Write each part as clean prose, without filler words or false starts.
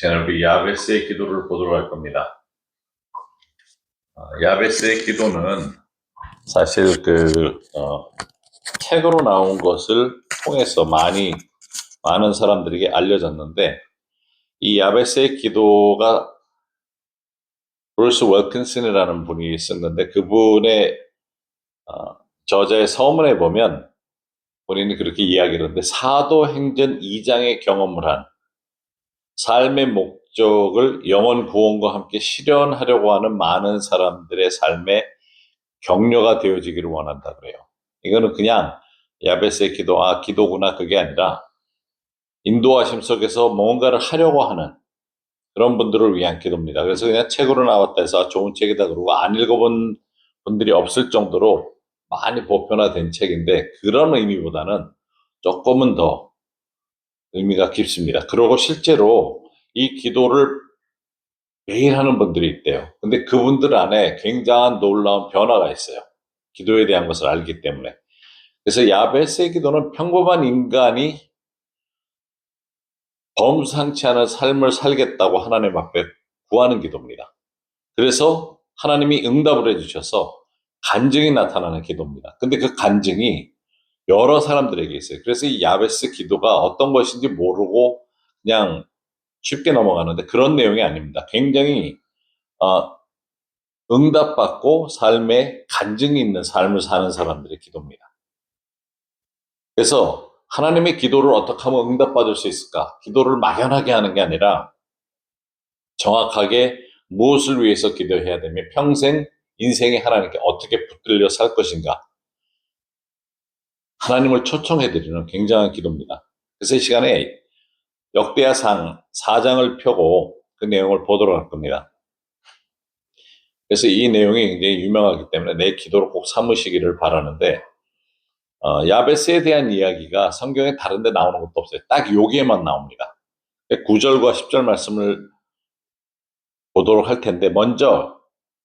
시간에 우리 야베스의 기도를 보도록 할 겁니다. 야베스의 기도는 사실 책으로 나온 것을 통해서 많은 사람들에게 알려졌는데, 이 야베스의 기도가 브루스 윌킨슨이라는 분이 썼는데, 그분의 저자의 서문에 보면 본인이 그렇게 이야기를 하는데, 사도행전 2장의 경험을 한 삶의 목적을 영혼 구원과 함께 실현하려고 하는 많은 사람들의 삶의 격려가 되어지기를 원한다 그래요. 이거는 그냥 야베스의 기도, 기도구나, 그게 아니라 인도하심 속에서 뭔가를 하려고 하는 그런 분들을 위한 기도입니다. 그래서 그냥 책으로 나왔다 해서 좋은 책이다 그러고 안 읽어본 분들이 없을 정도로 많이 보편화된 책인데, 그런 의미보다는 조금은 더 의미가 깊습니다. 그리고 실제로 이 기도를 매일 하는 분들이 있대요. 근데 그분들 안에 굉장한 놀라운 변화가 있어요. 기도에 대한 것을 알기 때문에. 그래서 야베스의 기도는 평범한 인간이 범상치 않은 삶을 살겠다고 하나님 앞에 구하는 기도입니다. 그래서 하나님이 응답을 해주셔서 간증이 나타나는 기도입니다. 근데 그 간증이 여러 사람들에게 있어요. 그래서 이 야베스 기도가 어떤 것인지 모르고 그냥 쉽게 넘어가는데, 그런 내용이 아닙니다. 굉장히 응답받고 삶에 간증이 있는 삶을 사는 사람들의 기도입니다. 그래서 하나님의 기도를 어떻게 하면 응답받을 수 있을까? 기도를 막연하게 하는 게 아니라 정확하게 무엇을 위해서 기도해야 되며 평생 인생에 하나님께 어떻게 붙들려 살 것인가? 하나님을 초청해드리는 굉장한 기도입니다. 그래서 이 시간에 역대하상 4장을 펴고 그 내용을 보도록 할 겁니다. 그래서 이 내용이 굉장히 유명하기 때문에 내 기도를 꼭 삼으시기를 바라는데, 야베스에 대한 이야기가 성경에 다른 데 나오는 것도 없어요. 딱 여기에만 나옵니다. 9절과 10절 말씀을 보도록 할 텐데, 먼저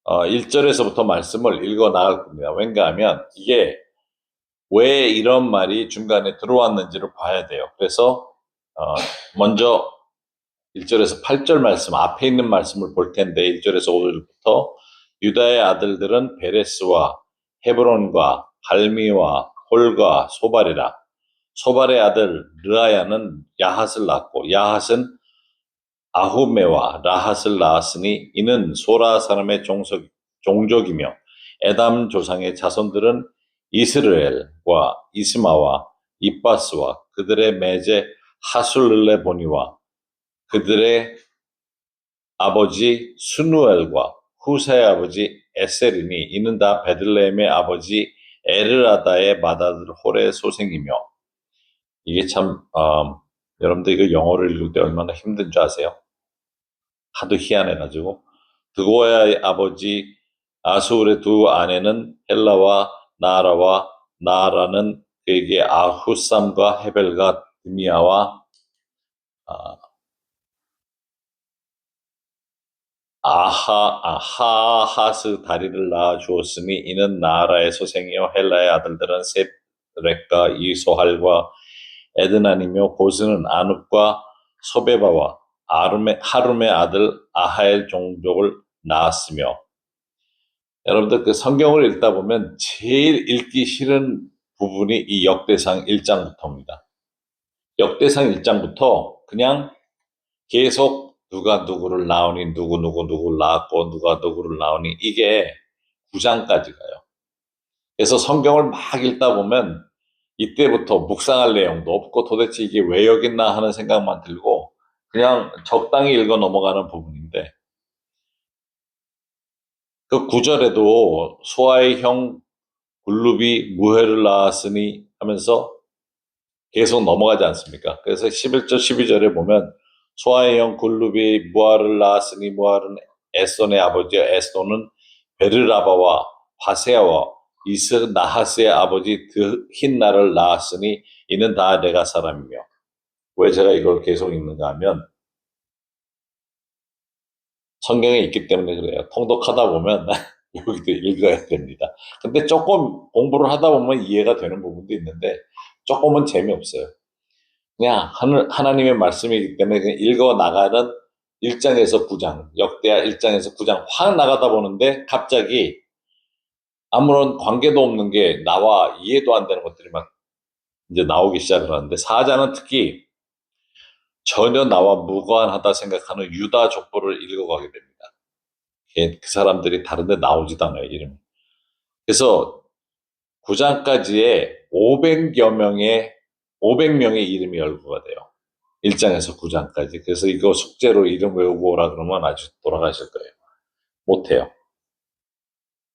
1절에서부터 말씀을 읽어 나갈 겁니다. 왠가 하면 이게 왜 이런 말이 중간에 들어왔는지를 봐야 돼요. 그래서 먼저 1절에서 8절 말씀, 앞에 있는 말씀을 볼 텐데, 1절에서 5절부터 유다의 아들들은 베레스와 헤브론과 갈미와 홀과 소발이라. 소발의 아들 르아야는 야핫을 낳고, 야핫은 아후메와 라핫을 낳았으니 이는 소라 사람의 종족이며, 에담 조상의 자손들은 이스르엘과 이스마와 이빠스와 그들의 매제 하술르레보니와 그들의 아버지 스누엘과 후사의 아버지 에셀이니 이는 다 베들레헴의 아버지 에르아다의 맏아들 홀의 소생이며. 이게 참 여러분들 이거 영어를 읽을 때 얼마나 힘든 줄 아세요? 하도 희한해가지고. 드고야의 아버지 아수르의 두 아내는 헬라와 나라와, 나라는 그에게 아후삼과 헤벨과 드미야와 아하하스 다리를 낳아 주었으니 이는 나라의 소생이요 헬라의 아들들은 셋렉과 이소할과 에드난이며 고스는 아눕과 소베바와 하룸의 아들 아하엘 종족을 낳았으며. 여러분들 그 성경을 읽다 보면 제일 읽기 싫은 부분이 이 역대상 1장부터입니다. 역대상 1장부터 그냥 계속 누가 누구를 낳으니 누구를 낳았고 누가 누구를 낳으니, 이게 9장까지 가요. 그래서 성경을 막 읽다 보면 이때부터 묵상할 내용도 없고 도대체 이게 왜 여기 있나 하는 생각만 들고 그냥 적당히 읽어 넘어가는 부분인데, 그 9절에도 소아의 형 굴룹이 무해를 낳았으니 하면서 계속 넘어가지 않습니까? 그래서 11절 12절에 보면 소아의 형 굴룹이 무아를 낳았으니 무아는 에손의 아버지요 에손은 베르라바와 바세아와 이스나하스의 아버지 드힌나를 낳았으니 이는 다 내가 사람이며. 왜 제가 이걸 계속 읽는가 하면 성경에 있기 때문에 그래요. 통독하다 보면 여기도 읽어야 됩니다. 근데 조금 공부를 하다 보면 이해가 되는 부분도 있는데 조금은 재미없어요. 그냥 하나님의 말씀이기 때문에 그냥 읽어 나가는 1장에서 9장, 역대하 1장에서 9장 확 나가다 보는데 갑자기 아무런 관계도 없는 게 나와 이해도 안 되는 것들이 막 이제 나오기 시작을 하는데 4장은 특히 전혀 나와 무관하다 생각하는 유다 족보를 읽어가게 됩니다. 그 사람들이 다른 데 나오지도 않아요, 이름이. 그래서 9장까지의 500명의 이름이 열거가 돼요. 1장에서 9장까지. 그래서 이거 숙제로 이름 외우고 오라 그러면 아주 돌아가실 거예요. 못해요.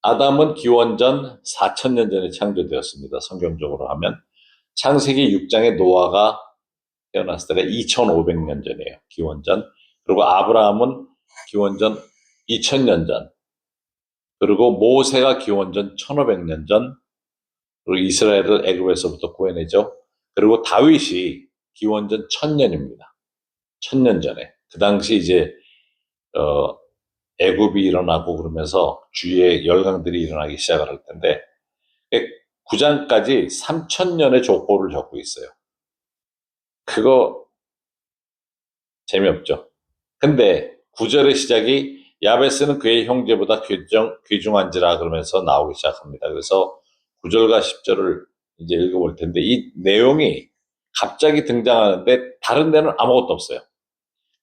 아담은 기원전 4000년 전에 창조되었습니다. 성경적으로 하면. 창세기 6장에 노아가 태어났을 때가 2500년 전이에요. 기원전. 그리고 아브라함은 기원전 2000년 전. 그리고 모세가 기원전 1500년 전. 그리고 이스라엘을 애굽에서부터 구해내죠. 그리고 다윗이 기원전 1000년입니다. 1000년 전에. 그 당시 이제 애굽이 일어나고 그러면서 주위에 열강들이 일어나기 시작을 할 텐데 9장까지 3000년의 족보를 적고 있어요. 그거 재미없죠. 근데 9절의 시작이 야베스는 그의 형제보다 귀중한지라 그러면서 나오기 시작합니다. 그래서 9절과 10절을 이제 읽어볼 텐데 이 내용이 갑자기 등장하는데 다른 데는 아무것도 없어요.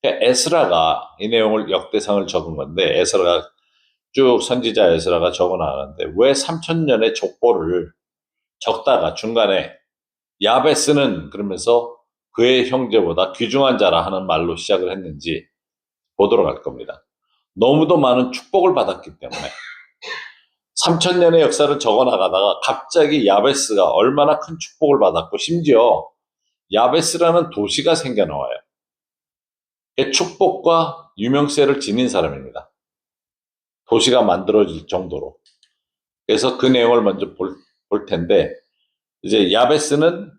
에스라가 이 내용을 역대상을 적은 건데 에스라가 쭉 선지자 에스라가 적어나가는데 왜 3000년의 족보를 적다가 중간에 야베스는 그러면서 그의 형제보다 귀중한 자라 하는 말로 시작을 했는지 보도록 할 겁니다. 너무도 많은 축복을 받았기 때문에 3000년의 역사를 적어나가다가 갑자기 야베스가 얼마나 큰 축복을 받았고 심지어 야베스라는 도시가 생겨나와요. 축복과 유명세를 지닌 사람입니다. 도시가 만들어질 정도로. 그래서 그 내용을 먼저 볼 텐데 이제 야베스는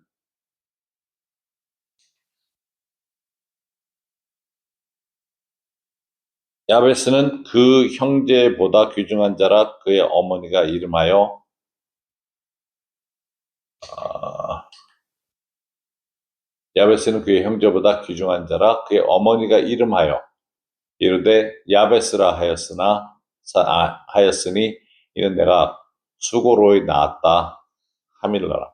그 형제보다 귀중한 자라 그의 어머니가 이름하여 야베스는 그의 형제보다 귀중한 자라 그의 어머니가 이름하여 이르되 야베스라 하였으니 이는 내가 수고로이 낳았다 하밀러라.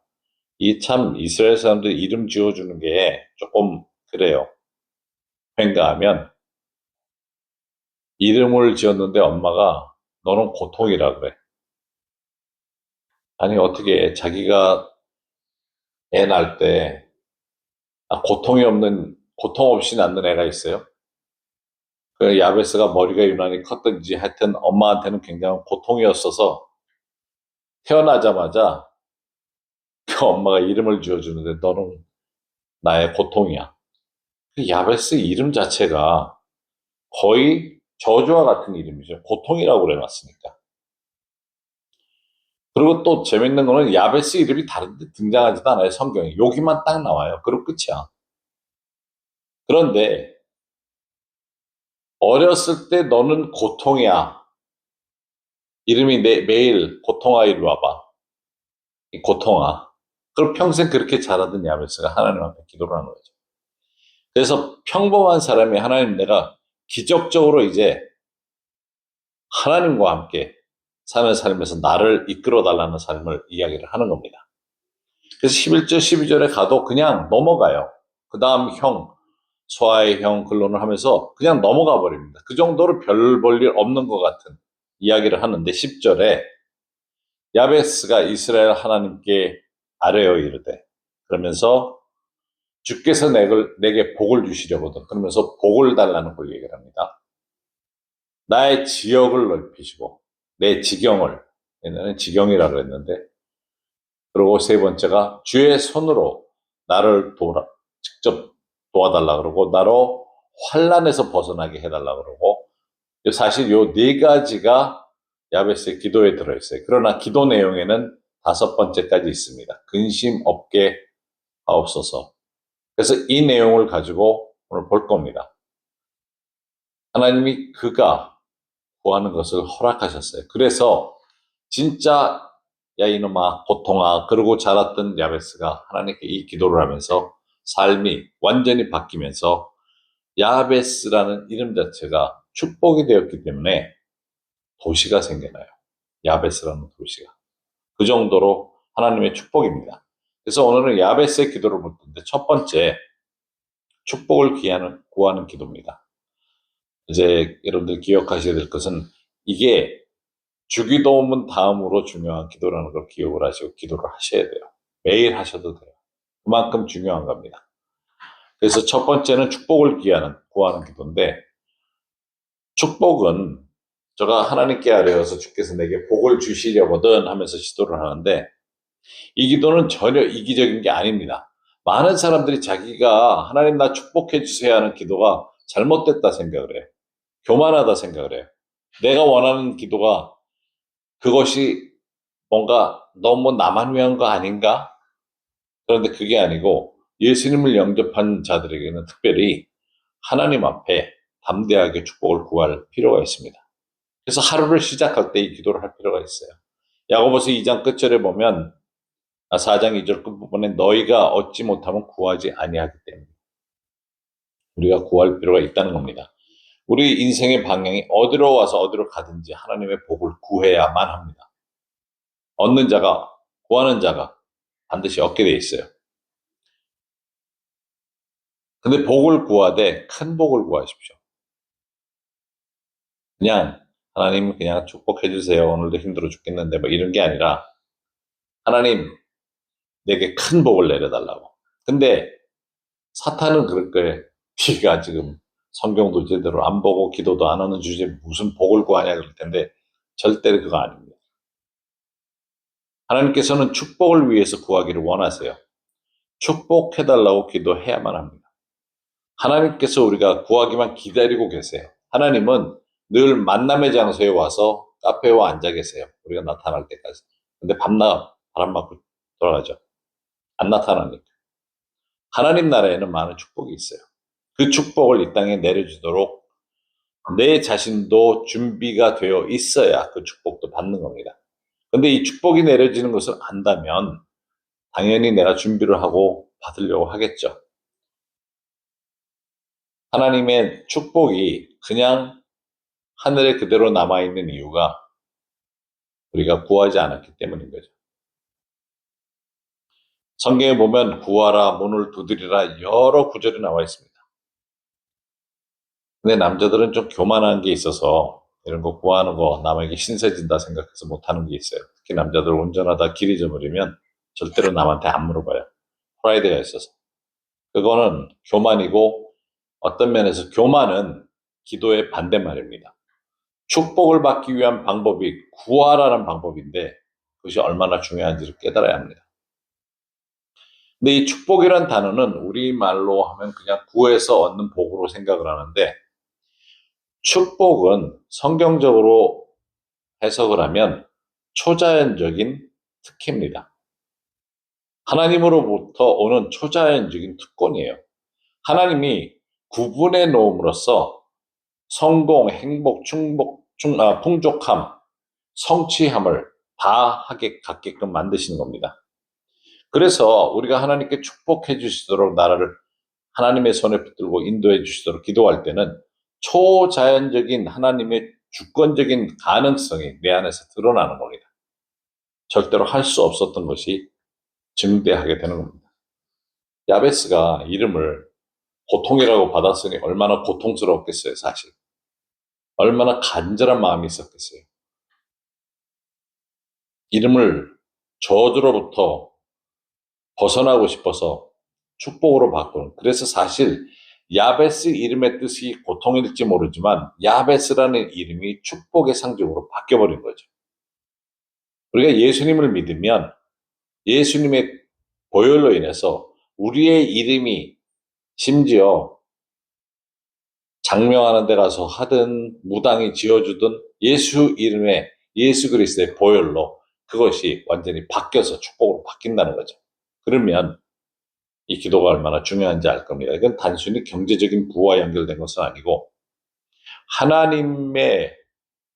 이 참 이스라엘 사람들 이름 지어주는 게 조금 그래요. 횡가하면 이름을 지었는데 엄마가 너는 고통이라 그래. 아니 어떻게 자기가 애 낳을 때 고통 없이 낳는 애가 있어요? 그 야베스가 머리가 유난히 컸든지 하여튼 엄마한테는 굉장한 고통이었어서 태어나자마자 그 엄마가 이름을 지어주는데 너는 나의 고통이야. 그 야베스 이름 자체가 거의 저주와 같은 이름이죠. 고통이라고 그래놨으니까. 그리고 또 재밌는 거는 야베스 이름이 다른 데 등장하지도 않아요. 성경에. 여기만 딱 나와요. 그리고 끝이야. 그런데 어렸을 때 너는 고통이야. 이름이 매일 고통아 이리 와봐. 이 고통아. 그럼 평생 그렇게 자라던 야베스가 하나님 앞에 기도를 하는 거죠. 그래서 평범한 사람이 하나님 내가 기적적으로 이제 하나님과 함께 사는 삶에서 나를 이끌어 달라는 삶을 이야기를 하는 겁니다. 그래서 11절, 12절에 가도 그냥 넘어가요. 그 다음 형, 소아의 형 근론을 하면서 그냥 넘어가 버립니다. 그 정도로 별 볼 일 없는 것 같은 이야기를 하는데 10절에 야베스가 이스라엘 하나님께 아뢰어 이르되 그러면서 주께서 내게 복을 주시려거든 그러면서 복을 달라는 걸 얘기를 합니다. 나의 지역을 넓히시고 내 지경을 옛날에는 지경이라고 했는데 그리고 세 번째가 주의 손으로 나를 직접 도와달라 그러고 나로 환난에서 벗어나게 해달라 그러고 사실 요 네 가지가 야베스의 기도에 들어있어요. 그러나 기도 내용에는 5번째까지 있습니다. 근심 없게 하옵소서. 그래서 이 내용을 가지고 오늘 볼 겁니다. 하나님이 그가 구하는 것을 허락하셨어요. 그래서 진짜 야 이놈아 고통아 그러고 자랐던 야베스가 하나님께 이 기도를 하면서 삶이 완전히 바뀌면서 야베스라는 이름 자체가 축복이 되었기 때문에 도시가 생겨나요. 야베스라는 도시가. 그 정도로 하나님의 축복입니다. 그래서 오늘은 야베스의 기도를 볼 텐데 첫 번째 축복을 구하는 기도입니다. 이제 여러분들 기억하셔야 될 것은 이게 주기도문 다음으로 중요한 기도라는 걸 기억을 하시고 기도를 하셔야 돼요. 매일 하셔도 돼요. 그만큼 중요한 겁니다. 그래서 첫 번째는 축복을 구하는 기도인데 축복은 제가 하나님께 아뢰어서 주께서 내게 복을 주시려거든 하면서 기도를 하는데 이 기도는 전혀 이기적인 게 아닙니다. 많은 사람들이 자기가 하나님 나 축복해 주세요 하는 기도가 잘못됐다 생각을 해요. 교만하다 생각을 해요. 내가 원하는 기도가 그것이 뭔가 너무 나만 위한 거 아닌가? 그런데 그게 아니고 예수님을 영접한 자들에게는 특별히 하나님 앞에 담대하게 축복을 구할 필요가 있습니다. 그래서 하루를 시작할 때 이 기도를 할 필요가 있어요. 야고보서 2장 끝절에 보면 4장 2절 끝부분에 너희가 얻지 못하면 구하지 아니하기 때문에 우리가 구할 필요가 있다는 겁니다. 우리 인생의 방향이 어디로 와서 어디로 가든지 하나님의 복을 구해야만 합니다. 얻는 자가 구하는 자가 반드시 얻게 돼 있어요. 근데 복을 구하되 큰 복을 구하십시오. 그냥 하나님 그냥 축복해 주세요. 오늘도 힘들어 죽겠는데 뭐 이런 게 아니라 하나님 내게 큰 복을 내려달라고. 근데 사탄은 그럴 거예요. 네가 지금 성경도 제대로 안 보고 기도도 안 하는 주제에 무슨 복을 구하냐 그럴 텐데 절대로 그거 아닙니다. 하나님께서는 축복을 위해서 구하기를 원하세요. 축복해달라고 기도해야만 합니다. 하나님께서 우리가 구하기만 기다리고 계세요. 하나님은 늘 만남의 장소에 와서 카페와 앉아 계세요. 우리가 나타날 때까지. 근데 밤낮 바람 맞고 돌아가죠. 안 나타나니까. 하나님 나라에는 많은 축복이 있어요. 그 축복을 이 땅에 내려주도록 내 자신도 준비가 되어 있어야 그 축복도 받는 겁니다. 근데 이 축복이 내려지는 것을 안다면 당연히 내가 준비를 하고 받으려고 하겠죠. 하나님의 축복이 그냥 하늘에 그대로 남아있는 이유가 우리가 구하지 않았기 때문인 거죠. 성경에 보면 구하라, 문을 두드리라 여러 구절이 나와 있습니다. 근데 남자들은 좀 교만한 게 있어서 이런 거 구하는 거 남에게 신세진다 생각해서 못하는 게 있어요. 특히 남자들 운전하다 길 잊어버리면 절대로 남한테 안 물어봐요. 프라이드가 있어서. 그거는 교만이고 어떤 면에서 교만은 기도의 반대말입니다. 축복을 받기 위한 방법이 구하라는 방법인데 그것이 얼마나 중요한지를 깨달아야 합니다. 근데 이 축복이란 단어는 우리말로 하면 그냥 구해서 얻는 복으로 생각을 하는데 축복은 성경적으로 해석을 하면 초자연적인 특혜입니다. 하나님으로부터 오는 초자연적인 특권이에요. 하나님이 구분해 놓음으로써 성공, 행복, 풍족함, 성취함을 다 갖게끔 만드시는 겁니다. 그래서 우리가 하나님께 축복해 주시도록 나라를 하나님의 손에 붙들고 인도해 주시도록 기도할 때는 초자연적인 하나님의 주권적인 가능성이 내 안에서 드러나는 겁니다. 절대로 할 수 없었던 것이 증대하게 되는 겁니다. 야베스가 이름을 고통이라고 받았으니 얼마나 고통스러웠겠어요, 사실. 얼마나 간절한 마음이 있었겠어요. 이름을 저주로부터 벗어나고 싶어서 축복으로 바꾸는. 그래서 사실 야베스 이름의 뜻이 고통일지 모르지만 야베스라는 이름이 축복의 상징으로 바뀌어버린 거죠. 우리가 예수님을 믿으면 예수님의 보혈로 인해서 우리의 이름이 심지어 장명하는 데 가서 하든 무당이 지어주든 예수 이름에 예수 그리스도의 보혈로 그것이 완전히 바뀌어서 축복으로 바뀐다는 거죠. 그러면 이 기도가 얼마나 중요한지 알 겁니다. 이건 단순히 경제적인 부와 연결된 것은 아니고 하나님의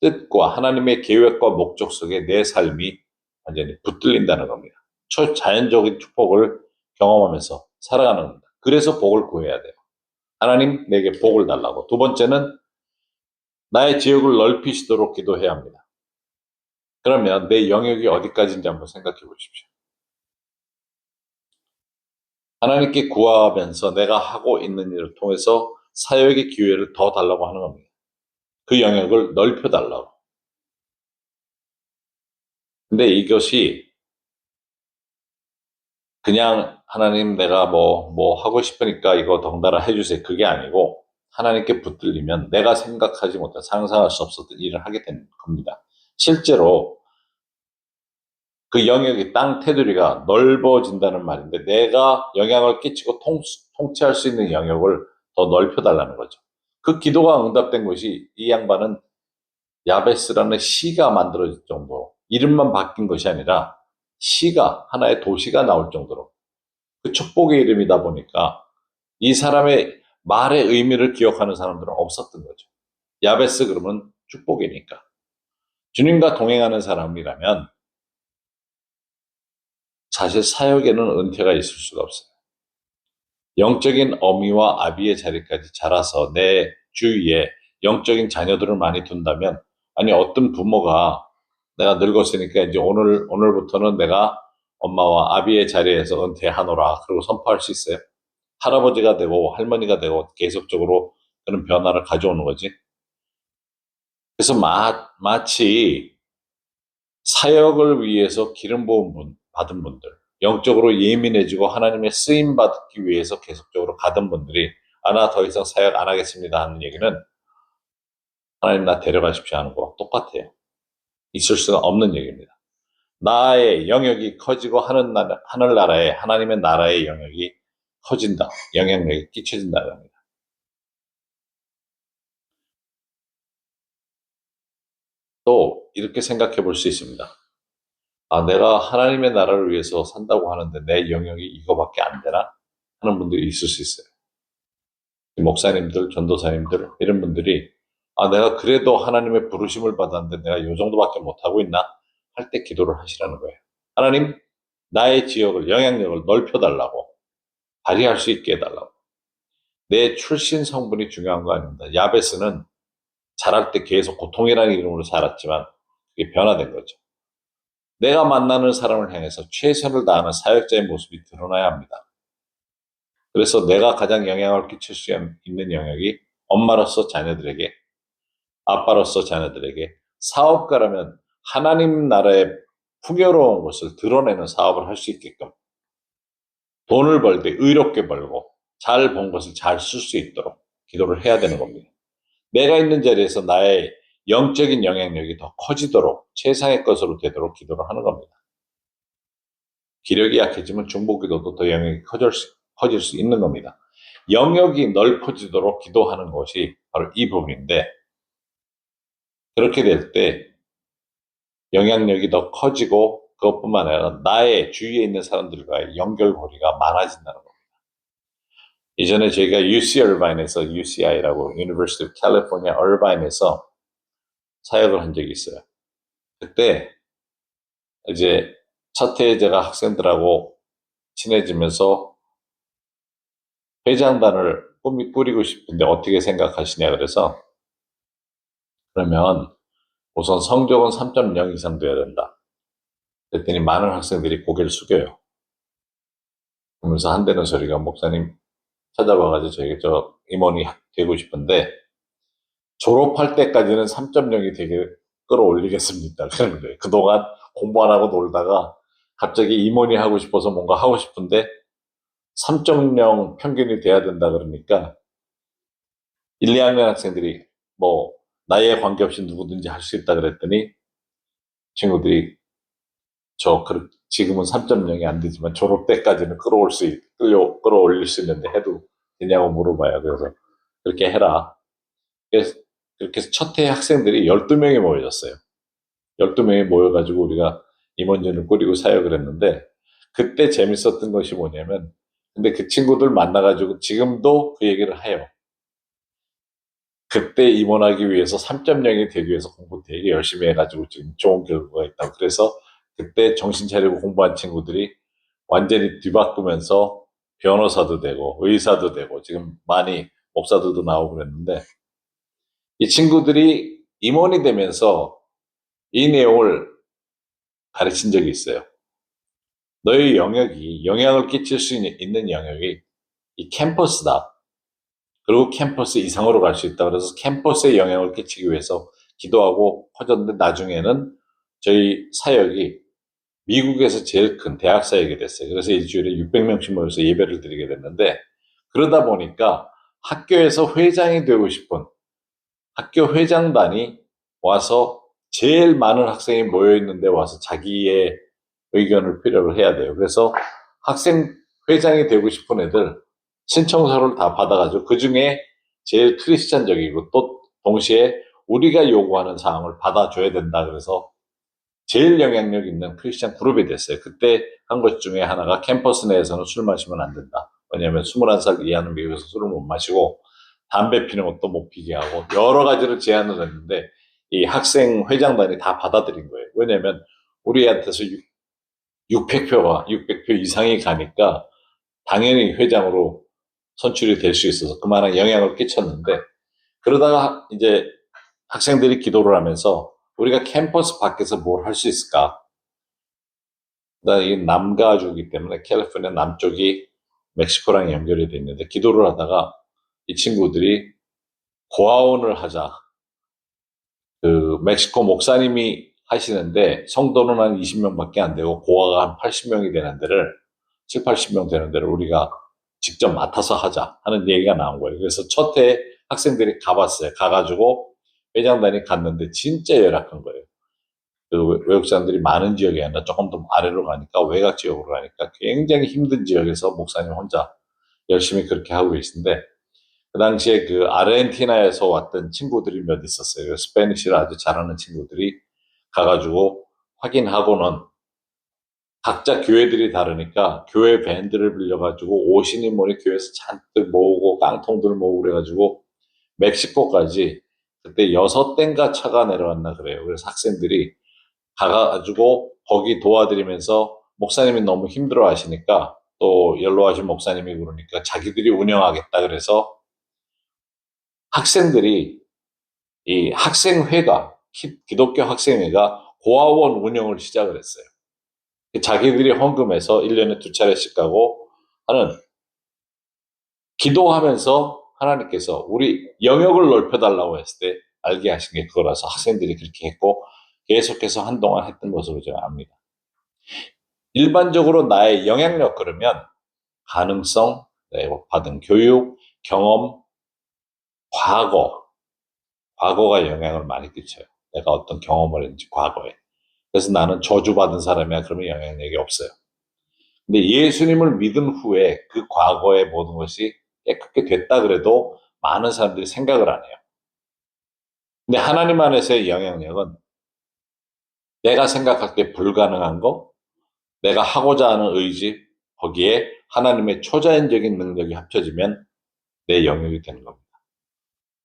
뜻과 하나님의 계획과 목적 속에 내 삶이 완전히 붙들린다는 겁니다. 초자연적인 축복을 경험하면서 살아가는 겁니다. 그래서 복을 구해야 돼요. 하나님 내게 복을 달라고. 두 번째는 나의 지역을 넓히시도록 기도해야 합니다. 그러면 내 영역이 어디까지인지 한번 생각해 보십시오. 하나님께 구하면서 내가 하고 있는 일을 통해서 사역의 기회를 더 달라고 하는 겁니다. 그 영역을 넓혀달라고. 근데 이것이 그냥 하나님 내가 뭐 하고 싶으니까 이거 덩달아 해주세요. 그게 아니고 하나님께 붙들리면 내가 생각하지 못한 상상할 수 없었던 일을 하게 되는 겁니다. 실제로 그 영역이 땅 테두리가 넓어진다는 말인데 내가 영향을 끼치고 통치할 수 있는 영역을 더 넓혀달라는 거죠. 그 기도가 응답된 것이 이 양반은 야베스라는 시가 만들어질 정도, 이름만 바뀐 것이 아니라 시가, 하나의 도시가 나올 정도로 그 축복의 이름이다 보니까 이 사람의 말의 의미를 기억하는 사람들은 없었던 거죠. 야베스 그러면 축복이니까. 주님과 동행하는 사람이라면 사실 사역에는 은퇴가 있을 수가 없어요. 영적인 어미와 아비의 자리까지 자라서 내 주위에 영적인 자녀들을 많이 둔다면, 아니 어떤 부모가 내가 늙었으니까 이제 오늘부터는 내가 엄마와 아비의 자리에서 은퇴하노라 그러고 선포할 수 있어요? 할아버지가 되고 할머니가 되고 계속적으로 그런 변화를 가져오는 거지. 그래서 마치 사역을 위해서 기름 부음 받은 분들, 영적으로 예민해지고 하나님의 쓰임 받기 위해서 계속적으로 가던 분들이 나 더 이상 사역 안 하겠습니다 하는 얘기는 하나님 나 데려가십시오 하는 거와 똑같아요. 있을 수가 없는 얘기입니다. 나의 영역이 커지고 하늘나라의 하나님의 나라의 영역이 커진다. 영향력이 끼쳐진다는 겁니다. 또 이렇게 생각해 볼 수 있습니다. 내가 하나님의 나라를 위해서 산다고 하는데 내 영역이 이거밖에 안 되나? 하는 분들이 있을 수 있어요. 목사님들, 전도사님들, 이런 분들이 내가 그래도 하나님의 부르심을 받았는데 내가 이 정도밖에 못하고 있나? 할 때 기도를 하시라는 거예요. 하나님, 나의 지역을, 영향력을 넓혀달라고, 발휘할 수 있게 해달라고. 내 출신 성분이 중요한 거 아닙니다. 야베스는 자랄 때 계속 고통이라는 이름으로 자랐지만 그게 변화된 거죠. 내가 만나는 사람을 향해서 최선을 다하는 사역자의 모습이 드러나야 합니다. 그래서 내가 가장 영향을 끼칠 수 있는 영역이 엄마로서 자녀들에게, 아빠로서 자녀들에게, 사업가라면 하나님 나라의 풍요로운 것을 드러내는 사업을 할 수 있게끔, 돈을 벌 때 의롭게 벌고 잘 번 것을 잘 쓸 수 있도록 기도를 해야 되는 겁니다. 내가 있는 자리에서 나의 영적인 영향력이 더 커지도록 최상의 것으로 되도록 기도를 하는 겁니다. 기력이 약해지면 중보기도도 더 영역이 커질 수 있는 겁니다. 영역이 넓어지도록 기도하는 것이 바로 이 부분인데, 그렇게 될 때 영향력이 더 커지고 그것뿐만 아니라 나의 주위에 있는 사람들과의 연결고리가 많아진다는 겁니다. 이전에 저희가 UC 얼바인에서, UCI라고 University of California 얼바인에서 사역을 한 적이 있어요. 그때 이제 첫 해에 제가 학생들하고 친해지면서 회장단을 꾸리고 싶은데 어떻게 생각하시냐 그래서, 그러면 우선 성적은 3.0 이상 돼야 된다. 그랬더니 많은 학생들이 고개를 숙여요. 그러면서 한대는 소리가, 목사님 찾아봐가지고 저에게 저 임원이 되고 싶은데 졸업할 때까지는 3.0이 되게 끌어올리겠습니다. 그러는 거예요. 그동안 공부 안 하고 놀다가 갑자기 임원이 하고 싶어서 뭔가 하고 싶은데 3.0 평균이 돼야 된다 그러니까 1, 2학년 학생들이 뭐 나이에 관계없이 누구든지 할 수 있다 그랬더니 친구들이 지금은 3.0이 안 되지만 졸업 때까지는 끌어올릴 수 있는데 해도 되냐고 물어봐요. 그래서 그렇게 해라. 그래서 그렇게 해서 첫 해 학생들이 12명이 모여졌어요. 12명이 모여가지고 우리가 임원진을 꾸리고 사역을 했는데, 그때 재밌었던 것이 뭐냐면, 근데 그 친구들 만나가지고 지금도 그 얘기를 해요. 그때 임원하기 위해서 3.0이 되기 위해서 공부 되게 열심히 해가지고 지금 좋은 결과가 있다고. 그래서 그때 정신 차리고 공부한 친구들이 완전히 뒤바꾸면서 변호사도 되고 의사도 되고 지금 많이 목사들도 나오고 그랬는데 이 친구들이 임원이 되면서 이 내용을 가르친 적이 있어요. 너의 영역이 영향을 끼칠 수 있는 영역이 이 캠퍼스다. 그리고 캠퍼스 이상으로 갈 수 있다. 그래서 캠퍼스에 영향을 끼치기 위해서 기도하고 퍼졌는데 나중에는 저희 사역이 미국에서 제일 큰 대학 사역이 됐어요. 그래서 일주일에 600명씩 모여서 예배를 드리게 됐는데 그러다 보니까 학교에서 회장이 되고 싶은 학교 회장단이 와서 제일 많은 학생이 모여 있는데 와서 자기의 의견을 필요로 해야 돼요. 그래서 학생 회장이 되고 싶은 애들 신청서를 다 받아가지고 그 중에 제일 크리스찬적이고 또 동시에 우리가 요구하는 사항을 받아줘야 된다. 그래서 제일 영향력 있는 크리스찬 그룹이 됐어요. 그때 한 것 중에 하나가 캠퍼스 내에서는 술 마시면 안 된다. 왜냐하면 21살 이하는 미국에서 술을 못 마시고 담배 피는 것도 못 피게 하고 여러 가지를 제안을 했는데 이 학생 회장단이 다 받아들인 거예요. 왜냐하면 우리한테서 600표 이상이 가니까 당연히 회장으로 선출이 될 수 있어서 그만한 영향을 끼쳤는데 그러다가 이제 학생들이 기도를 하면서 우리가 캠퍼스 밖에서 뭘 할 수 있을까? 이 남가주이기 때문에 캘리포니아 남쪽이 멕시코랑 연결이 돼 있는데 기도를 하다가 이 친구들이 고아원을 하자. 그 멕시코 목사님이 하시는데 성도는 한 20명밖에 안 되고 고아가 한 80명이 되는 데를 7, 80명 되는 데를 우리가 직접 맡아서 하자 하는 얘기가 나온 거예요. 그래서 첫 해 학생들이 가봤어요. 가가지고 회장단이 갔는데 진짜 열악한 거예요. 그 외국 사람들이 많은 지역이 아니라 조금 더 아래로 가니까 외곽 지역으로 가니까 굉장히 힘든 지역에서 목사님 혼자 열심히 그렇게 하고 계신데 그 당시에 그 아르헨티나에서 왔던 친구들이 몇 있었어요. 스페니쉬를 아주 잘하는 친구들이 가가지고 확인하고는 각자 교회들이 다르니까 교회 밴드를 빌려가지고 오신이 뭐니 교회에서 잔뜩 모으고 깡통들 모으고 그래가지고 멕시코까지 그때 6대인가 차가 내려왔나 그래요. 그래서 학생들이 가가지고 거기 도와드리면서 목사님이 너무 힘들어 하시니까 또 연로하신 목사님이 그러니까 자기들이 운영하겠다 그래서 학생들이 이 학생회가 기독교 학생회가 고아원 운영을 시작을 했어요. 자기들이 헌금해서 1년에 2차례씩 가고 하는 기도하면서 하나님께서 우리 영역을 넓혀달라고 했을 때 알게 하신 게 그거라서 학생들이 그렇게 했고 계속해서 한동안 했던 것으로 제가 압니다. 일반적으로 나의 영향력 그러면 가능성, 내가 받은 교육, 경험, 과거가 영향을 많이 끼쳐요. 내가 어떤 경험을 했는지 과거에. 그래서 나는 저주받은 사람이야 그러면 영향력이 없어요. 근데 예수님을 믿은 후에 그 과거의 모든 것이 깨끗게 됐다 그래도 많은 사람들이 생각을 안 해요. 근데 하나님 안에서의 영향력은 내가 생각할 때 불가능한 거, 내가 하고자 하는 의지, 거기에 하나님의 초자연적인 능력이 합쳐지면 내 영역이 되는 겁니다.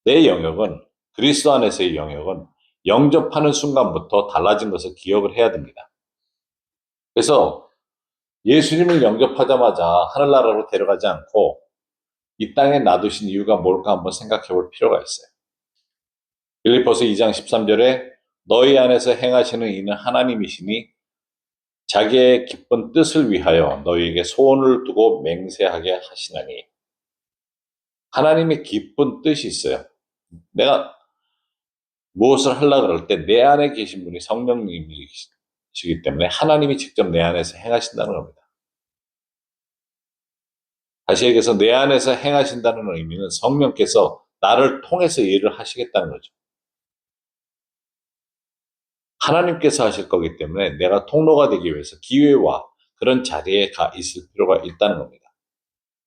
내 영역은 그리스도 안에서의 영역은 영접하는 순간부터 달라진 것을 기억을 해야 됩니다. 그래서 예수님을 영접하자마자 하늘나라로 데려가지 않고 이 땅에 놔두신 이유가 뭘까 한번 생각해 볼 필요가 있어요. 빌립보서 2장 13절에 너희 안에서 행하시는 이는 하나님이시니 자기의 기쁜 뜻을 위하여 너희에게 소원을 두고 맹세하게 하시나니 하나님의 기쁜 뜻이 있어요. 내가 무엇을 하려고 그럴 때 내 안에 계신 분이 성령님이시기 때문에 하나님이 직접 내 안에서 행하신다는 겁니다. 다시 얘기해서 내 안에서 행하신다는 의미는 성령께서 나를 통해서 일을 하시겠다는 거죠. 하나님께서 하실 거기 때문에 내가 통로가 되기 위해서 기회와 그런 자리에 가 있을 필요가 있다는 겁니다.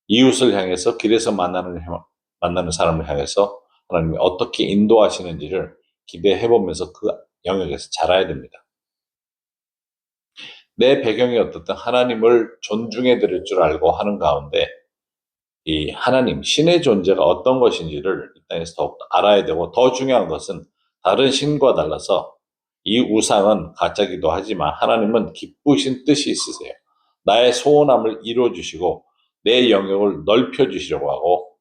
이웃을 향해서 길에서 만나는 사람을 향해서 하나님이 어떻게 인도하시는지를 기대해 보면서 그 영역에서 자라야 됩니다. 내 배경이 어떻든 하나님을 존중해 드릴 줄 알고 하는 가운데 이 하나님, 신의 존재가 어떤 것인지를 이 땅에서 더욱 알아야 되고 더 중요한 것은 다른 신과 달라서 이 우상은 가짜기도 하지만 하나님은 기쁘신 뜻이 있으세요. 나의 소원함을 이루어 주시고 내 영역을 넓혀 주시려고 하고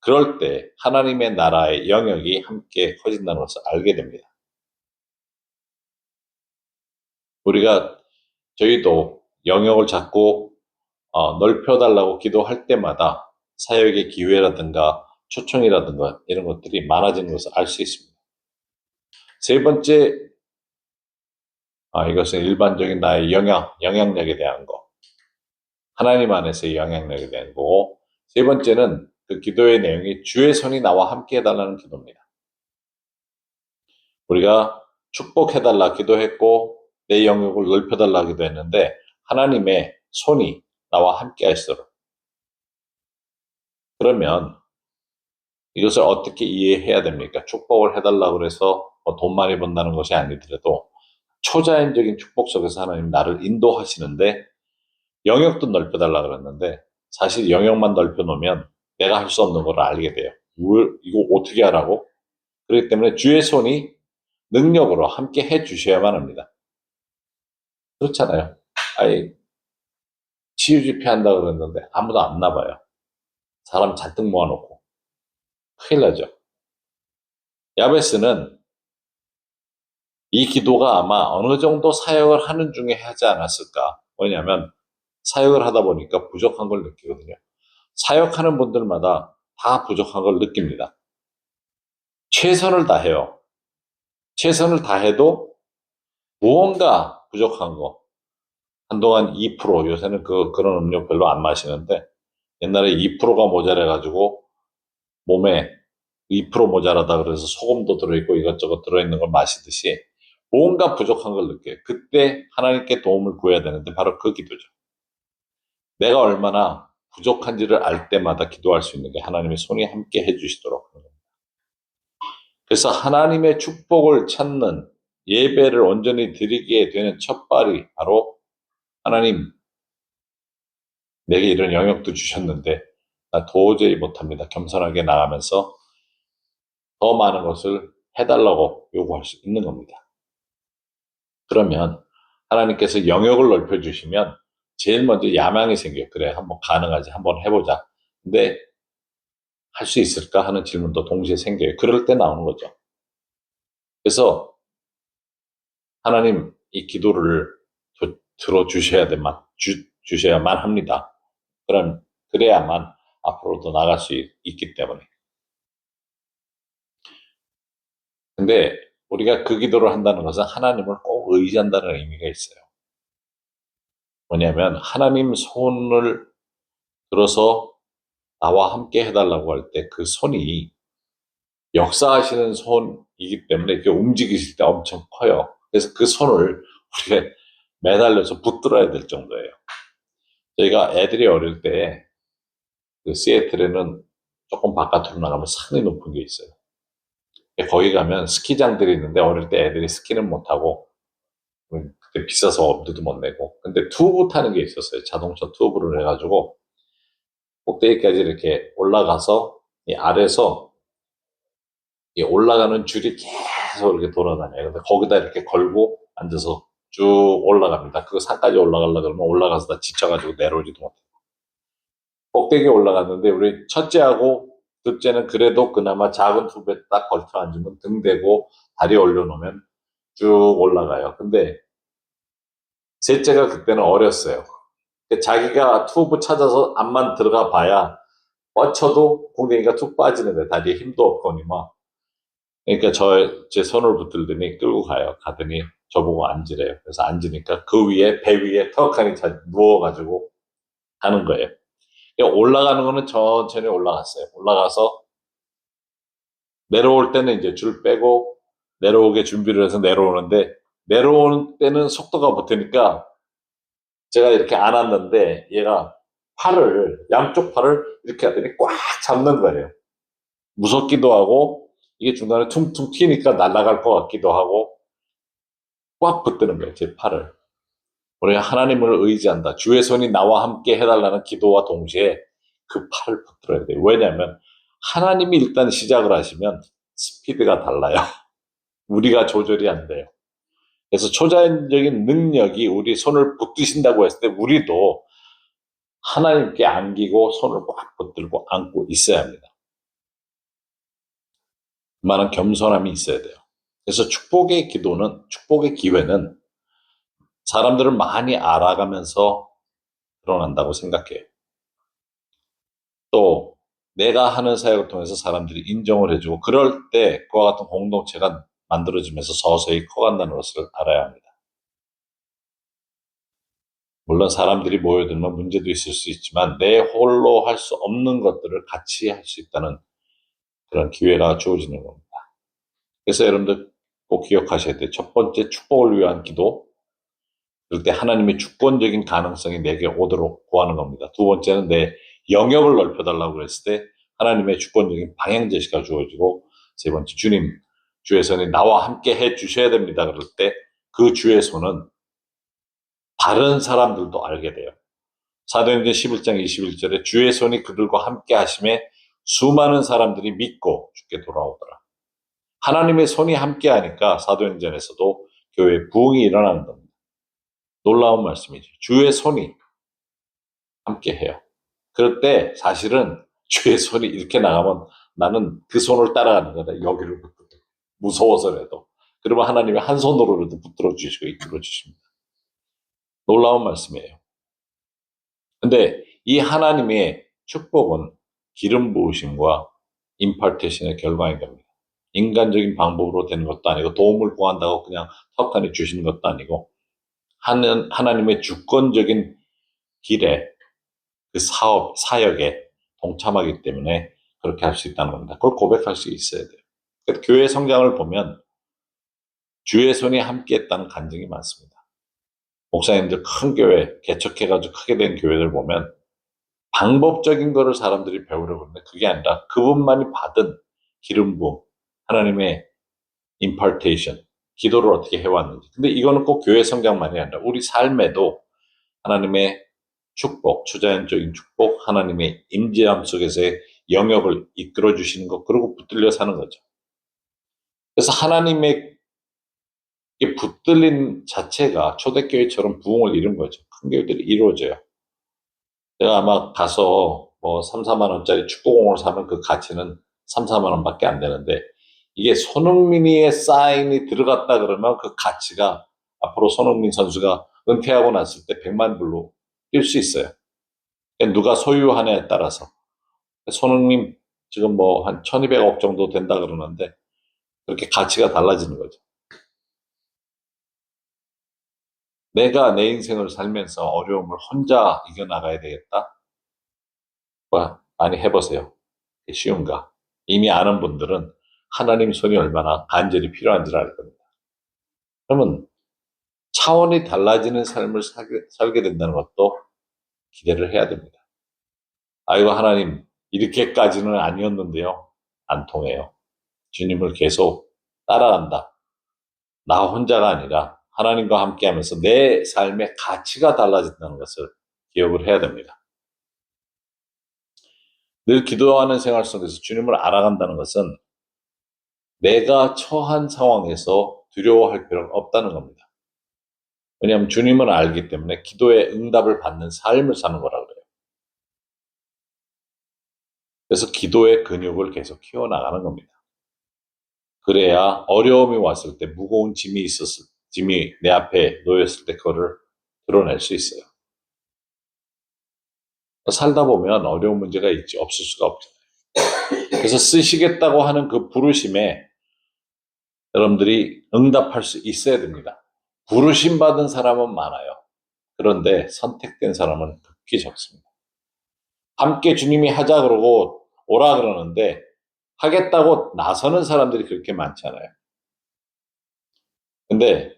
그럴 때 하나님의 나라의 영역이 함께 커진다는 것을 알게 됩니다. 저희도 영역을 자꾸 넓혀달라고 기도할 때마다 사역의 기회라든가 초청이라든가 이런 것들이 많아지는 것을 알 수 있습니다. 세 번째, 이것은 일반적인 나의 영향력에 대한 거. 하나님 안에서의 영향력에 대한 거고, 세 번째는 그 기도의 내용이 주의 손이 나와 함께 해달라는 기도입니다. 우리가 축복해달라 기도했고, 내 영역을 넓혀달라 기도했는데, 하나님의 손이 나와 함께 하시도록. 그러면 이것을 어떻게 이해해야 됩니까? 축복을 해달라고 해서 돈 많이 번다는 것이 아니더라도 초자연적인 축복 속에서 하나님 나를 인도하시는데 영역도 넓혀달라 그랬는데 사실 영역만 넓혀놓으면 내가 할 수 없는 걸 알게 돼요. 이거 어떻게 하라고? 그렇기 때문에 주의 손이 능력으로 함께 해 주셔야만 합니다. 그렇잖아요. 아니, 치유 집회한다 그랬는데 아무도 안 나봐요. 사람 잔뜩 모아놓고. 큰일 나죠. 야베스는 이 기도가 아마 어느 정도 사역을 하는 중에 하지 않았을까. 왜냐하면 사역을 하다 보니까 부족한 걸 느끼거든요. 사역하는 분들마다 다 부족한 걸 느낍니다. 최선을 다해요. 최선을 다해도 무언가 부족한 거. 한동안 2%, 요새는 그런 음료 별로 안 마시는데 옛날에 2%가 모자라가지고 몸에 2% 모자라다 그래서 소금도 들어있고 이것저것 들어있는 걸 마시듯이 뭔가 부족한 걸 느껴요. 그때 하나님께 도움을 구해야 되는데 바로 그 기도죠. 내가 얼마나 부족한지를 알 때마다 기도할 수 있는 게 하나님의 손이 함께 해주시도록. 그래서 하나님의 축복을 찾는 예배를 온전히 드리게 되는 첫발이 바로 하나님, 내게 이런 영역도 주셨는데 나 도저히 못합니다. 겸손하게 나가면서 더 많은 것을 해달라고 요구할 수 있는 겁니다. 그러면 하나님께서 영역을 넓혀주시면 제일 먼저 야망이 생겨요. 그래, 한번 가능하지, 한번 해보자. 근데 할 수 있을까 하는 질문도 동시에 생겨요. 그럴 때 나오는 거죠. 그래서 하나님 이 기도를 들어주셔야만 주셔야만 합니다. 그래야만 앞으로도 나갈 수 있기 때문에. 근데 우리가 그 기도를 한다는 것은 하나님을 꼭 의지한다는 의미가 있어요. 뭐냐면 하나님 손을 들어서 나와 함께 해달라고 할 때 그 손이 역사하시는 손이기 때문에 이렇게 움직이실 때 엄청 커요. 그래서 그 손을 우리가 매달려서 붙들어야 될 정도예요. 저희가 애들이 어릴 때 그 시애틀에는 조금 바깥으로 나가면 산이 높은 게 있어요. 거기 가면 스키장들이 있는데 어릴 때 애들이 스키는 못하고 그때 비싸서 엄두도 못 내고 근데 투브 타는 게 있었어요. 자동차 투브를 해가지고 꼭대기까지 이렇게 올라가서 이 아래서 이 올라가는 줄이 계속 이렇게 돌아다녀요. 근데 거기다 이렇게 걸고 앉아서 쭉 올라갑니다. 그 산까지 올라가려고 그러면 올라가서 다 지쳐가지고 내려오지도 못해요. 꼭대기에 올라갔는데 우리 첫째하고 둘째는 그래도 그나마 작은 튜브에 딱 걸쳐 앉으면 등 대고 다리 올려놓으면 쭉 올라가요. 근데 셋째가 그때는 어렸어요. 자기가 튜브 찾아서 앞만 들어가 봐야 뻗쳐도 궁뎅이가 툭 빠지는데 다리에 힘도 없거니만 그러니까 제 손을 붙들더니 끌고 가요. 가더니 저보고 앉으래요. 그래서 앉으니까 그 위에 배 위에 턱하니 누워가지고 하는 거예요. 올라가는 거는 천천히 올라갔어요. 올라가서 내려올 때는 이제 줄 빼고 내려오게 준비를 해서 내려오는데 내려오는 때는 속도가 붙으니까 제가 이렇게 안았는데 얘가 양쪽 팔을 이렇게 하더니 꽉 잡는 거예요. 무섭기도 하고 이게 중간에 퉁퉁 튀니까 날아갈 것 같기도 하고 꽉 붙드는 거예요. 제 팔을. 우리가 하나님을 의지한다. 주의 손이 나와 함께 해달라는 기도와 동시에 그 팔을 붙들어야 돼요. 왜냐하면 하나님이 일단 시작을 하시면 스피드가 달라요. 우리가 조절이 안 돼요. 그래서 초자연적인 능력이 우리 손을 붙드신다고 했을 때 우리도 하나님께 안기고 손을 꽉 붙들고 안고 있어야 합니다. 그만한 겸손함이 있어야 돼요. 그래서 축복의 기회는 사람들을 많이 알아가면서 드러난다고 생각해요. 또 내가 하는 사역을 통해서 사람들이 인정을 해주고 그럴 때 그와 같은 공동체가 만들어지면서 서서히 커간다는 것을 알아야 합니다. 물론 사람들이 모여들면 문제도 있을 수 있지만 내 홀로 할 수 없는 것들을 같이 할 수 있다는 그런 기회가 주어지는 겁니다. 그래서 여러분들 꼭 기억하셔야 돼요. 첫 번째 축복을 위한 기도, 그럴 때 하나님의 주권적인 가능성이 내게 오도록 구하는 겁니다. 두 번째는 내 영역을 넓혀달라고 했을 때 하나님의 주권적인 방향 제시가 주어지고, 세 번째 주님, 주의 손이 나와 함께 해 주셔야 됩니다. 그럴 때 그 주의 손은 다른 사람들도 알게 돼요. 사도행전 11장 21절에 주의 손이 그들과 함께 하심에 수많은 사람들이 믿고 주께 돌아오더라. 하나님의 손이 함께 하니까 사도행전에서도 교회에 부흥이 일어나는 겁니다. 놀라운 말씀이죠. 주의 손이 함께 해요. 그럴 때 사실은 주의 손이 이렇게 나가면 나는 그 손을 따라가는 거다. 여기를 붙들어. 무서워서라도. 그러면 하나님이 한 손으로라도 붙들어 주시고 이끌어 주십니다. 놀라운 말씀이에요. 근데 이 하나님의 축복은 기름 부으심과 임파테이션의 결과인 겁니다. 인간적인 방법으로 되는 것도 아니고 도움을 구한다고 그냥 턱하니 주시는 것도 아니고 하나님의 주권적인 길에 그 사역에 동참하기 때문에 그렇게 할 수 있다는 겁니다. 그걸 고백할 수 있어야 돼요. 그래서 교회 성장을 보면 주의 손이 함께 했다는 간증이 많습니다. 목사님들 큰 교회, 개척해가지고 크게 된 교회들 보면 방법적인 거를 사람들이 배우려고 하는데 그게 아니라 그분만이 받은 기름 부음, 하나님의 임파테이션, 기도를 어떻게 해왔는지. 근데 이거는 꼭 교회 성장만이 아니라 우리 삶에도 하나님의 축복, 초자연적인 축복, 하나님의 임재함 속에서의 영역을 이끌어 주시는 것, 그리고 붙들려 사는 거죠. 그래서 하나님의 붙들림 자체가 초대교회처럼 부흥을 이룬 거죠. 큰 교회들이 이루어져요. 제가 아마 가서 뭐 3, 4만 원짜리 축구공을 사면 그 가치는 3, 4만 원밖에 안 되는데 이게 손흥민의 사인이 들어갔다 그러면 그 가치가 앞으로 손흥민 선수가 은퇴하고 났을 때 100만 불로 뛸 수 있어요. 누가 소유하냐에 따라서. 손흥민 지금 뭐 한 1200억 정도 된다 그러는데 그렇게 가치가 달라지는 거죠. 내가 내 인생을 살면서 어려움을 혼자 이겨나가야 되겠다? 많이 해보세요. 쉬운가? 이미 아는 분들은 하나님 손이 얼마나 간절히 필요한지를 알 겁니다. 그러면 차원이 달라지는 삶을 살게 된다는 것도 기대를 해야 됩니다. 아이고, 하나님, 이렇게까지는 아니었는데요. 안 통해요. 주님을 계속 따라간다. 나 혼자가 아니라 하나님과 함께 하면서 내 삶의 가치가 달라진다는 것을 기억을 해야 됩니다. 늘 기도하는 생활 속에서 주님을 알아간다는 것은 내가 처한 상황에서 두려워할 필요가 없다는 겁니다. 왜냐하면 주님을 알기 때문에 기도의 응답을 받는 삶을 사는 거라 그래요. 그래서 기도의 근육을 계속 키워나가는 겁니다. 그래야 어려움이 왔을 때 무거운 짐이 내 앞에 놓였을 때 그거를 드러낼 수 있어요. 살다 보면 어려운 문제가 있지 없을 수가 없죠. 그래서 쓰시겠다고 하는 그 부르심에 여러분들이 응답할 수 있어야 됩니다. 부르심 받은 사람은 많아요. 그런데 선택된 사람은 극히 적습니다. 함께 주님이 하자 그러고 오라 그러는데 하겠다고 나서는 사람들이 그렇게 많지 않아요. 근데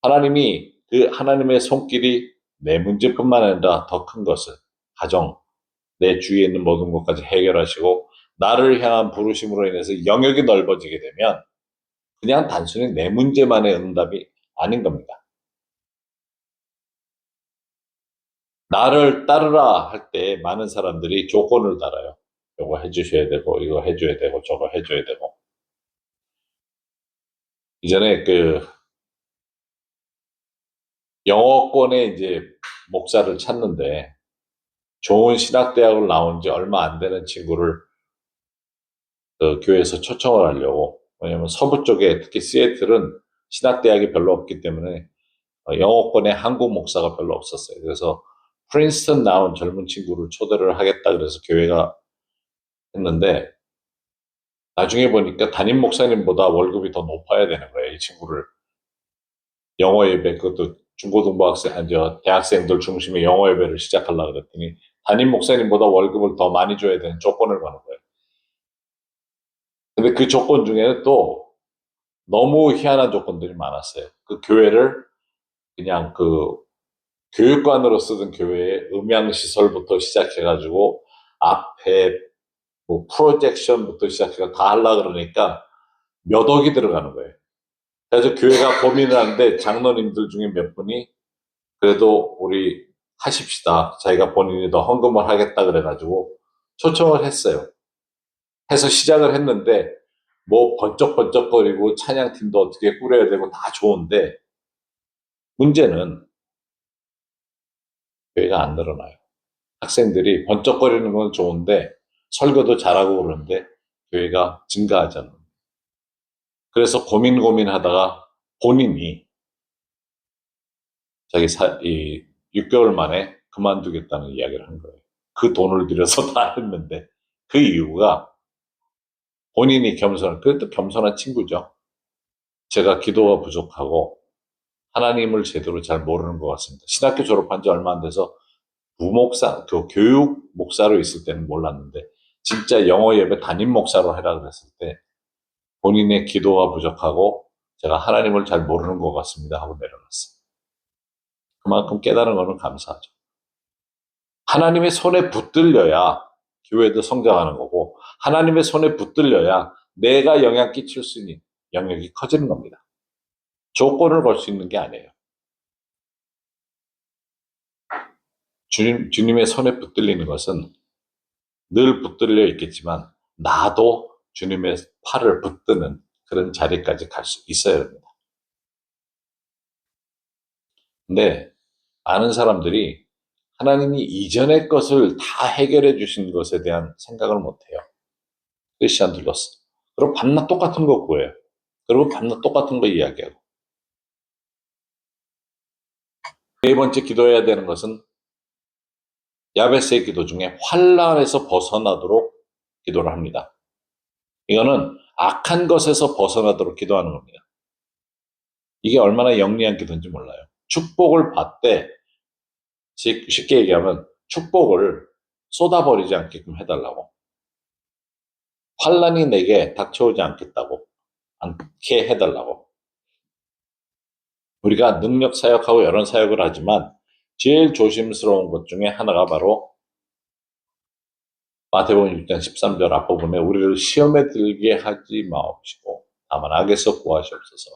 하나님이 그 하나님의 손길이 내 문제뿐만 아니라 더 큰 것을 가정, 내 주위에 있는 모든 것까지 해결하시고 나를 향한 부르심으로 인해서 영역이 넓어지게 되면 그냥 단순히 내 문제만의 응답이 아닌 겁니다. 나를 따르라 할 때 많은 사람들이 조건을 달아요. 이거 해주셔야 되고, 이거 해줘야 되고, 저거 해줘야 되고. 이전에 그 영어권에 이제 목사를 찾는데 좋은 신학대학을 나온 지 얼마 안 되는 친구를 그 교회에서 초청을 하려고. 왜냐면 서부 쪽에 특히 시애틀은 신학대학이 별로 없기 때문에 영어권에 한국 목사가 별로 없었어요. 그래서 프린스턴 나온 젊은 친구를 초대를 하겠다 그래서 교회가 했는데 나중에 보니까 담임 목사님보다 월급이 더 높아야 되는 거예요. 이 친구를 영어 예배 그것도 중고등부 학생 아니 저 대학생들 중심의 영어 예배를 시작하려고 그랬더니 담임 목사님보다 월급을 더 많이 줘야 되는 조건을 거는 거예요. 근데 그 조건 중에는 또 너무 희한한 조건들이 많았어요. 그 교회를 그냥 그 교육관으로 쓰던 교회의 음향 시설부터 시작해가지고 앞에 뭐 프로젝션부터 시작해서 다 하려 그러니까 몇 억이 들어가는 거예요. 그래서 교회가 고민을 하는데 장로님들 중에 몇 분이 그래도 우리 하십시다. 자기가 본인이 더 헌금을 하겠다 그래가지고 초청을 했어요. 해서 시작을 했는데 뭐 번쩍번쩍거리고 찬양팀도 어떻게 꾸려야 되고 다 좋은데 문제는 교회가 안 늘어나요. 학생들이 번쩍거리는 건 좋은데 설교도 잘하고 그러는데 교회가 증가하잖아요. 그래서 고민하다가 본인이 이 6개월 만에 그만두겠다는 이야기를 한 거예요. 그 돈을 들여서 다 했는데 그 이유가 본인이 그래도 겸손한 친구죠. 제가 기도가 부족하고 하나님을 제대로 잘 모르는 것 같습니다. 신학교 졸업한 지 얼마 안 돼서 그 교육 목사로 있을 때는 몰랐는데 진짜 영어 예배 담임 목사로 해라 그랬을 때 본인의 기도가 부족하고 제가 하나님을 잘 모르는 것 같습니다 하고 내려갔어요. 그만큼 깨달은 거는 감사하죠. 하나님의 손에 붙들려야 교회도 성장하는 거고 하나님의 손에 붙들려야 내가 영향 끼칠 수 있는 영역이 커지는 겁니다. 조건을 걸 수 있는 게 아니에요. 주님의 손에 붙들리는 것은 늘 붙들려 있겠지만 나도 주님의 팔을 붙드는 그런 자리까지 갈 수 있어야 됩니다. 근데 많은 사람들이 하나님이 이전의 것을 다 해결해 주신 것에 대한 생각을 못해요. 크리스찬들로서. 그리고 밤낮 똑같은 거 구해요. 그리고 밤낮 똑같은 거 이야기하고. 네 번째 기도해야 되는 것은 야베스의 기도 중에 환란에서 벗어나도록 기도를 합니다. 이거는 악한 것에서 벗어나도록 기도하는 겁니다. 이게 얼마나 영리한 기도인지 몰라요. 축복을 받되 쉽게 얘기하면 축복을 쏟아버리지 않게끔 해달라고. 환란이 내게 닥쳐오지 않게 해달라고. 우리가 능력 사역하고 여러 사역을 하지만 제일 조심스러운 것 중에 하나가 바로 마태복음 6장 13절 앞부분에 우리를 시험에 들게 하지 마옵시고 다만 악에서 구하시옵소서.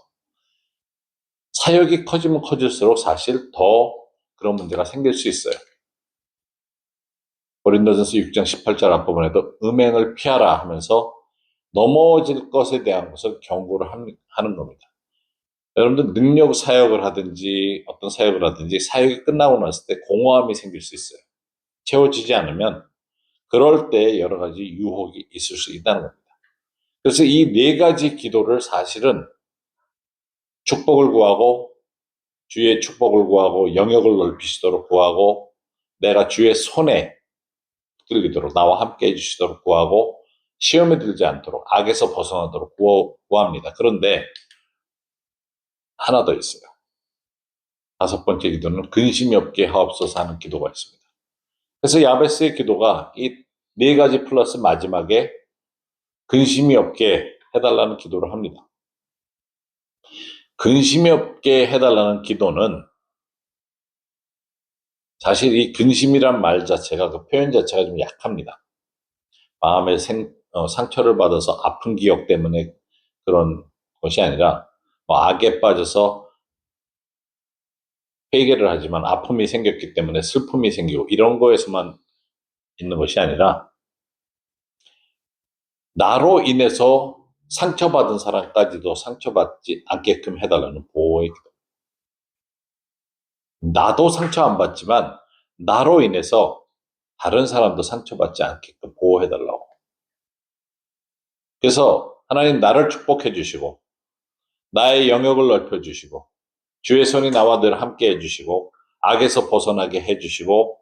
사역이 커지면 커질수록 사실 더 그런 문제가 생길 수 있어요. 고린도전서 6장 18절 앞부분에도 음행을 피하라 하면서 넘어질 것에 대한 것을 경고를 하는 겁니다. 여러분들 능력 사역을 하든지 어떤 사역을 하든지 사역이 끝나고 났을 때 공허함이 생길 수 있어요. 채워지지 않으면 그럴 때 여러 가지 유혹이 있을 수 있다는 겁니다. 그래서 이 네 가지 기도를 사실은 축복을 구하고 주의 축복을 구하고 영역을 넓히시도록 구하고 내가 주의 손에 들리도록 나와 함께 해주시도록 구하고 시험에 들지 않도록 악에서 벗어나도록 구합니다. 그런데 하나 더 있어요. 다섯 번째 기도는 근심이 없게 하옵소서 하는 기도가 있습니다. 그래서 야베스의 기도가 이 네 가지 플러스 마지막에 근심이 없게 해달라는 기도를 합니다. 근심이 없게 해달라는 기도는 사실 이 근심이란 말 자체가 그 표현 자체가 좀 약합니다. 마음에 상처를 받아서 아픈 기억 때문에 그런 것이 아니라 뭐 악에 빠져서 회개를 하지만 아픔이 생겼기 때문에 슬픔이 생기고 이런 거에서만 있는 것이 아니라 나로 인해서 상처받은 사람까지도 상처받지 않게끔 해달라는 보호의 기도. 나도 상처 안 받지만 나로 인해서 다른 사람도 상처받지 않게끔 보호해달라고. 그래서 하나님 나를 축복해 주시고 나의 영역을 넓혀 주시고 주의 손이 나와 늘 함께 해주시고 악에서 벗어나게 해주시고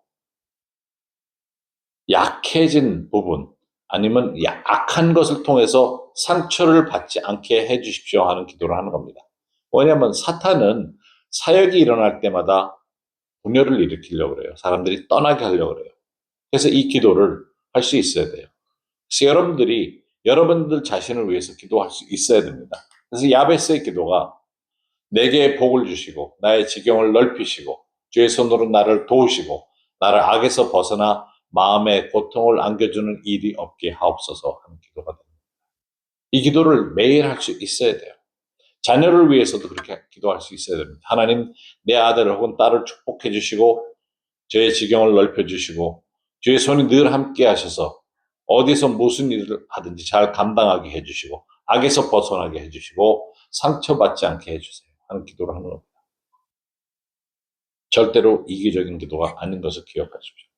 약해진 부분 아니면 악한 것을 통해서 상처를 받지 않게 해주십시오 하는 기도를 하는 겁니다. 왜냐하면 사탄은 사역이 일어날 때마다 분열을 일으키려고 그래요. 사람들이 떠나게 하려고 그래요. 그래서 이 기도를 할 수 있어야 돼요. 그래서 여러분들이 여러분들 자신을 위해서 기도할 수 있어야 됩니다. 그래서 야베스의 기도가 내게 복을 주시고 나의 지경을 넓히시고 주의 손으로 나를 도우시고 나를 악에서 벗어나 마음의 고통을 안겨주는 일이 없게 하옵소서 하는 기도가 됩니다. 이 기도를 매일 할 수 있어야 돼요. 자녀를 위해서도 그렇게 기도할 수 있어야 됩니다. 하나님 내 아들 혹은 딸을 축복해 주시고 저의 지경을 넓혀 주시고 주의 손이 늘 함께 하셔서 어디서 무슨 일을 하든지 잘 감당하게 해주시고 악에서 벗어나게 해주시고 상처받지 않게 해주세요 하는 기도를 하는 겁니다. 절대로 이기적인 기도가 아닌 것을 기억하십시오.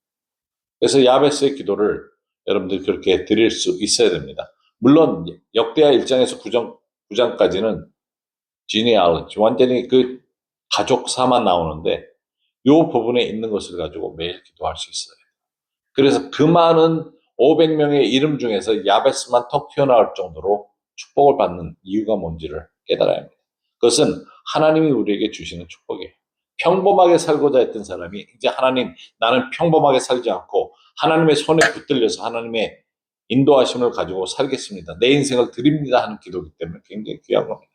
그래서 야베스의 기도를 여러분들 그렇게 드릴 수 있어야 됩니다. 물론 역대하 1장에서 9장까지는 지니알로지 완전히 그 가족사만 나오는데 이 부분에 있는 것을 가지고 매일 기도할 수 있어요. 그래서 그 많은 500명의 이름 중에서 야베스만 턱 튀어나올 정도로 축복을 받는 이유가 뭔지를 깨달아야 합니다. 그것은 하나님이 우리에게 주시는 축복이에요. 평범하게 살고자 했던 사람이 이제 하나님 나는 평범하게 살지 않고 하나님의 손에 붙들려서 하나님의 인도하심을 가지고 살겠습니다. 내 인생을 드립니다 하는 기도이기 때문에 굉장히 귀한 겁니다.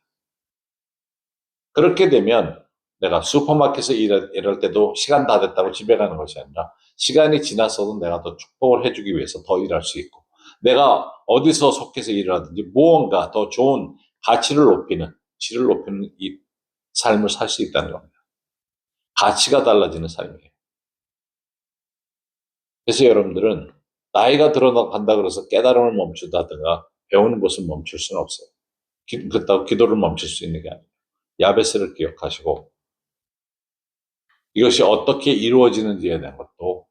그렇게 되면 내가 슈퍼마켓에서 일할 때도 시간 다 됐다고 집에 가는 것이 아니라 시간이 지났어도 내가 더 축복을 해주기 위해서 더 일할 수 있고 내가 어디서 속해서 일을 하든지 무언가 더 좋은 가치를 높이는 질을 높이는 이 삶을 살 수 있다는 겁니다. 가치가 달라지는 삶이에요. 그래서 여러분들은 나이가 들어간다 그래서 깨달음을 멈춘다든가 배우는 것을 멈출 수는 없어요. 그렇다고 기도를 멈출 수 있는 게 아니에요. 야베스를 기억하시고 이것이 어떻게 이루어지는지에 대한 것도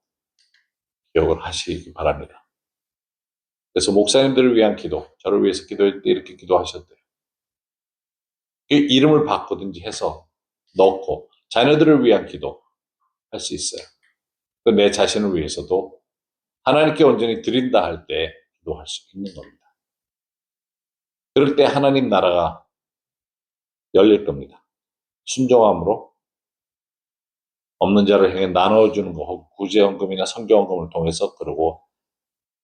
기억을 하시기 바랍니다. 그래서 목사님들을 위한 기도, 저를 위해서 기도할 때 이렇게 기도하셨대요. 이름을 바꾸든지 해서 넣고 자녀들을 위한 기도 할 수 있어요. 내 자신을 위해서도 하나님께 온전히 드린다 할 때 기도할 수 있는 겁니다. 그럴 때 하나님 나라가 열릴 겁니다. 순종함으로 없는 자를 향해 나눠주는 거 혹은 구제헌금이나 성경헌금을 통해서 그러고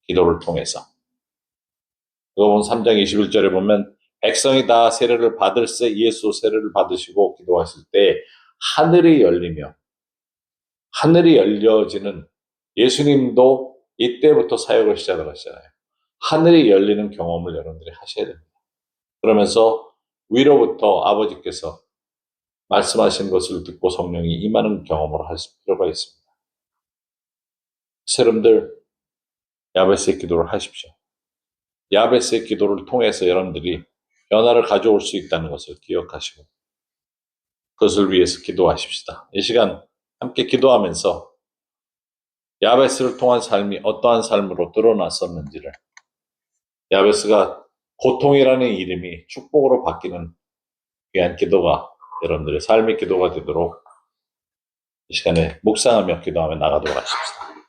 기도를 통해서 요번 3장 21절에 보면 백성이 다 세례를 받을세 예수 세례를 받으시고 기도하실 때 하늘이 열리며 하늘이 열려지는 예수님도 이때부터 사역을 시작을 하시잖아요. 하늘이 열리는 경험을 여러분들이 하셔야 됩니다. 그러면서 위로부터 아버지께서 말씀하신 것을 듣고 성령이 임하는 경험을 할 필요가 있습니다. 여러분들 야베스의 기도를 하십시오. 야베스의 기도를 통해서 여러분들이 변화를 가져올 수 있다는 것을 기억하시고 그것을 위해서 기도하십시다. 이 시간 함께 기도하면서 야베스를 통한 삶이 어떠한 삶으로 드러났었는지를 야베스가 고통이라는 이름이 축복으로 바뀌는 귀한 기도가 여러분들의 삶의 기도가 되도록 이 시간에 묵상하며 기도하며 나가도록 하십시다.